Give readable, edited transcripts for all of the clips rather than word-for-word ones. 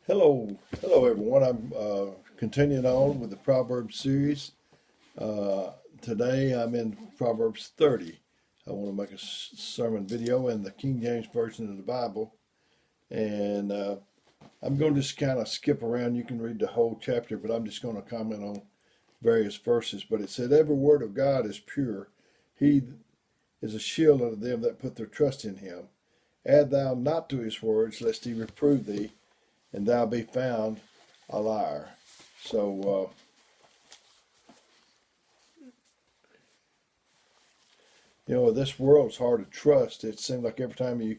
Hello everyone. I'm continuing on with the Proverbs series. Today I'm in Proverbs 30. I want to make a sermon video in the King James Version of the Bible, and I'm going to just kind of skip around. You can read the whole chapter, but I'm just going to comment on various verses. But it said, "Every word of God is pure. He is a shield unto them that put their trust in him. Add thou not to his words, lest he reprove thee, and thou be found a liar." So, this world's hard to trust. It seems like every time you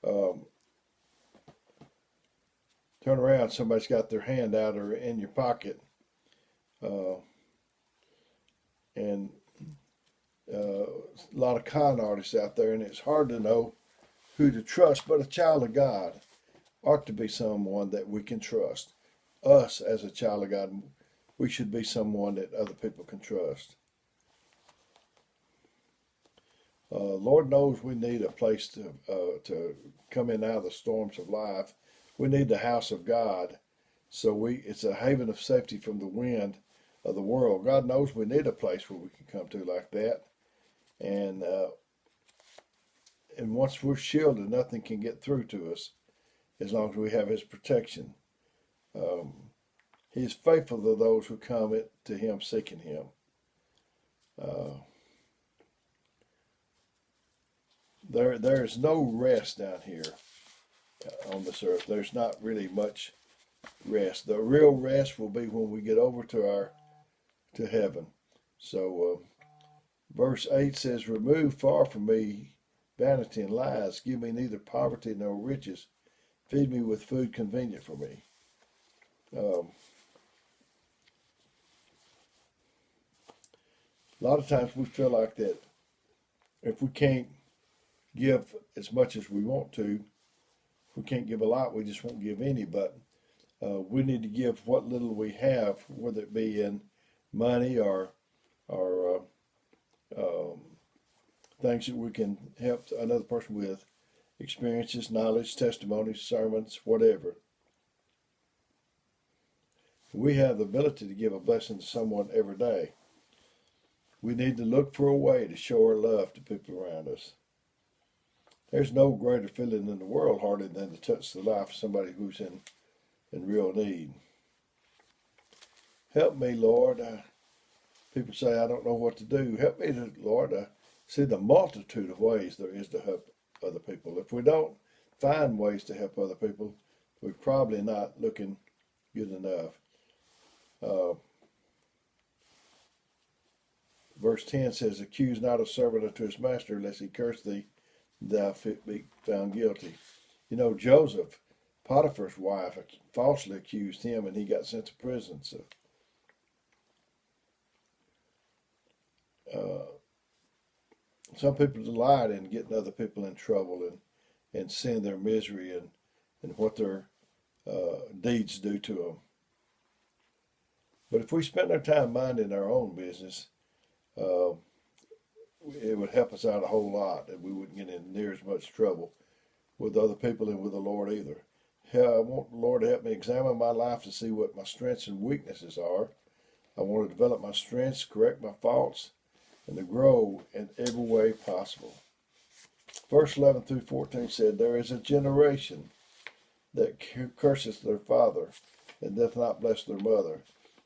um, turn around, somebody's got their hand out or in your pocket. Uh, and a lot of con artists out there, and it's hard to know who to trust. But a child of God ought to be someone that we can trust. Us, as a child of God, we should be someone that other people can trust. Lord knows we need a place to come in out of the storms of life. We need the house of God, so it's a haven of safety from the wind of the world. God knows we need a place where we can come to like that, and once we're shielded, nothing can get through to us as long as we have His protection. He is faithful to those who come to Him seeking Him. There is no rest down here on this earth. There's not really much rest. The real rest will be when we get over to heaven. So verse 8 says, "Remove far from me vanity and lies. Give me neither poverty nor riches. Feed me with food convenient for me." A lot of times we feel like that if we can't give as much as we want to, if we can't give a lot, we just won't give any. But we need to give what little we have, whether it be in money or things that we can help another person with, experiences, knowledge, testimonies, sermons, whatever. We have the ability to give a blessing to someone every day. We need to look for a way to show our love to people around us. There's no greater feeling in the world hardly than to touch the life of somebody who's in real need. Help me, Lord. People say, "I don't know what to do." Help me, Lord, to see the multitude of ways there is to help other people. If we don't find ways to help other people, we're probably not looking good enough. Verse 10 says, "Accuse not a servant unto his master, lest he curse thee, thou be found guilty." Joseph, Potiphar's wife, falsely accused him, and he got sent to prison. So, some people delight in getting other people in trouble and seeing their misery and what their deeds do to them. But if we spend our time minding our own business, it would help us out a whole lot, and we wouldn't get in near as much trouble with other people and with the Lord either. I want the Lord to help me examine my life to see what my strengths and weaknesses are. I want to develop my strengths, correct my faults, and to grow in every way possible. Verse 11 through 14 said, "There is a generation that curseth their father, and doth not bless their mother.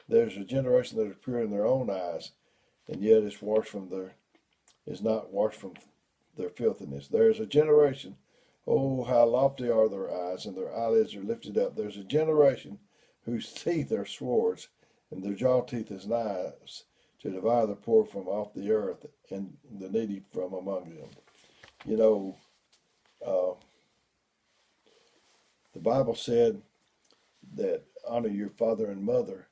There is a generation that is pure in their own eyes, and yet is not washed from their filthiness. There is a generation, oh, how lofty are their eyes, and their eyelids are lifted up. There's a generation whose teeth are swords, and their jaw teeth is knives, to devour the poor from off the earth, and the needy from among them." The Bible said that honor your father and mother,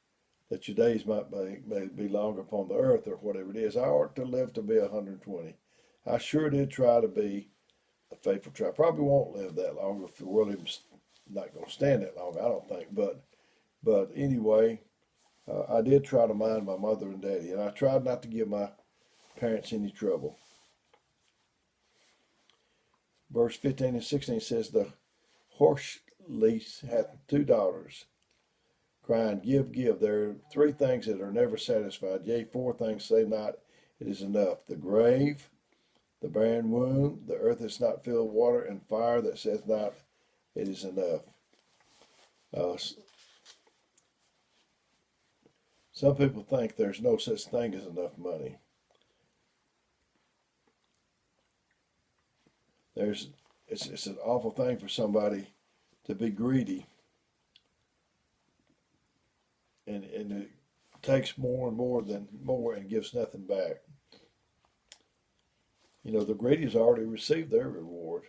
that your days may be long upon the earth, or whatever it is. I ought to live to be 120. I sure did try to be a faithful child. Probably won't live that long if the world is not going to stand that long, I don't think. But anyway, I did try to mind my mother and daddy, and I tried not to give my parents any trouble. Verse 15 and 16 says, "The horse least hath 2 daughters, crying, Give, give. There are 3 things that are never satisfied. Yea, 4 things say not, it is enough. The grave, the barren womb, the earth that's not filled with water, and fire that saith not, it is enough. Some people think there's no such thing as enough money. It's an awful thing for somebody to be greedy, and it takes more and more than more and gives nothing back. You know, the greedy has already received their reward.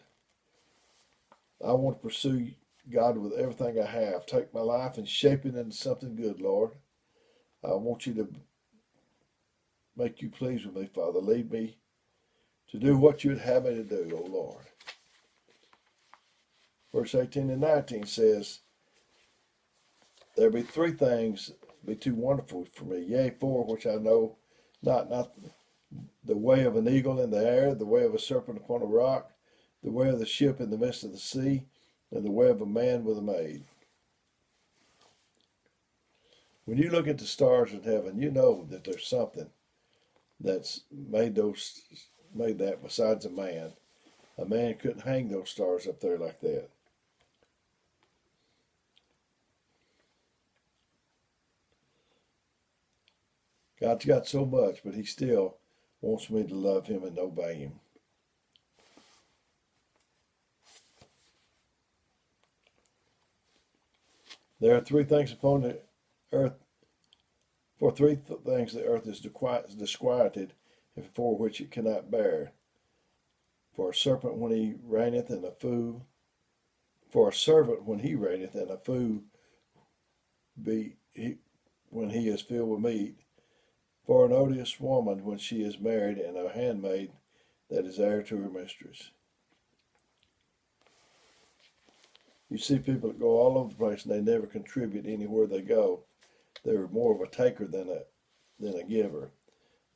I want to pursue God with everything I have. Take my life and shape it into something good, Lord. I want you to make you pleased with me, Father. Lead me to do what you would have me to do, O Lord. Verse 18 and 19 says, There be 3 things be too wonderful for me, yea, 4 which I know not the way of an eagle in the air, the way of a serpent upon a rock, the way of the ship in the midst of the sea, and the way of a man with a maid. When you look at the stars in heaven, you know that there's something that's made that besides a man. A man couldn't hang those stars up there like that. God's got so much, but he still wants me to love him and obey him. There are 3 things upon the earth, for 3 things the earth is disquieted, and for which it cannot bear. For a serpent when he reigneth, and a fool, for a servant when he reigneth, and a fool when he is filled with meat. For an odious woman when she is married, and a handmaid that is heir to her mistress. You see people that go all over the place and they never contribute anywhere they go. They're more of a taker than a giver.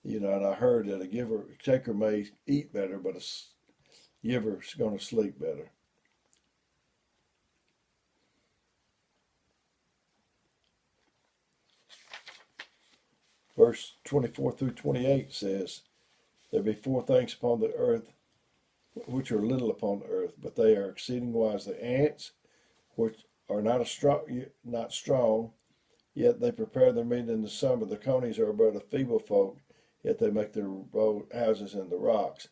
You know, and I heard that a taker may eat better, but a giver is going to sleep better. Verse 24 through 28 says, There be 4 things upon the earth, which are little upon the earth, but they are exceeding wise. The ants, which are not strong, yet they prepare their meat in the summer. The conies are but a feeble folk, yet they make their houses in the rocks.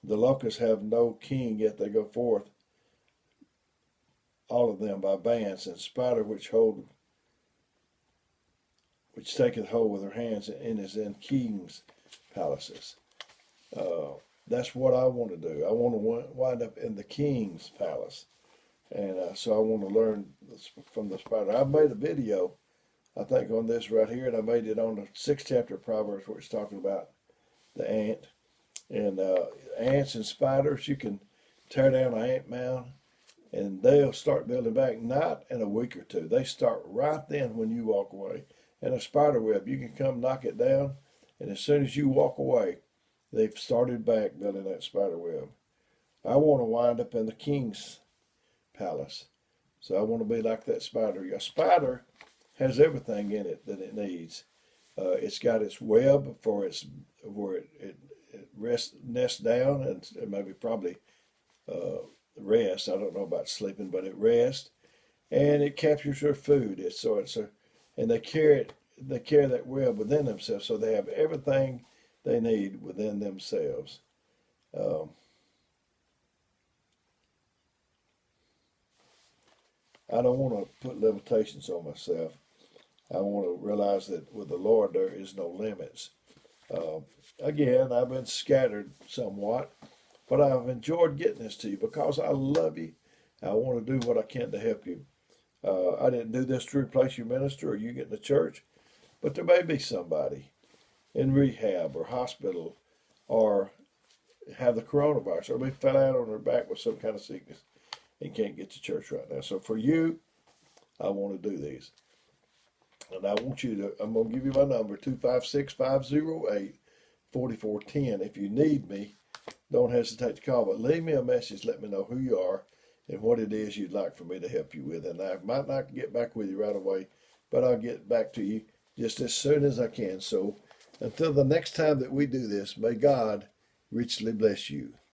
The locusts have no king, yet they go forth, all of them by bands. And spider which taketh hold with her hands and is in kings' palaces. That's what I want to do. I want to wind up in the king's palace. And so I want to learn from the spider. I've made a video, I think, on this right here, and I made it on the 6th chapter of Proverbs, where it's talking about the ant. And ants and spiders, you can tear down an ant mound, and they'll start building back, not in a week or 2. They start right then when you walk away. And a spider web, you can come knock it down, and as soon as you walk away, they've started back building that spider web. I want to wind up in the king's palace. So I want to be like that spider. A spider has everything in it that it needs. It's got its web for where it nests down and maybe probably rests. I don't know about sleeping, but it rests, and it captures their food. And they carry that web within themselves, so they have everything they need within themselves. I don't want to put limitations on myself. I want to realize that with the Lord there is no limits. Again, I've been scattered somewhat, but I've enjoyed getting this to you because I love you. I want to do what I can to help you. I didn't do this to replace your minister or you get in the church, but there may be somebody in rehab or hospital or have the coronavirus or they fell out on their back with some kind of sickness and can't get to church right now. So for you, I want to do these. And I want you to, I'm going to give you my number, 256-508-4410. If you need me, don't hesitate to call, but leave me a message. Let me know who you are and what it is you'd like for me to help you with. And I might not get back with you right away, but I'll get back to you just as soon as I can. So until the next time that we do this, may God richly bless you.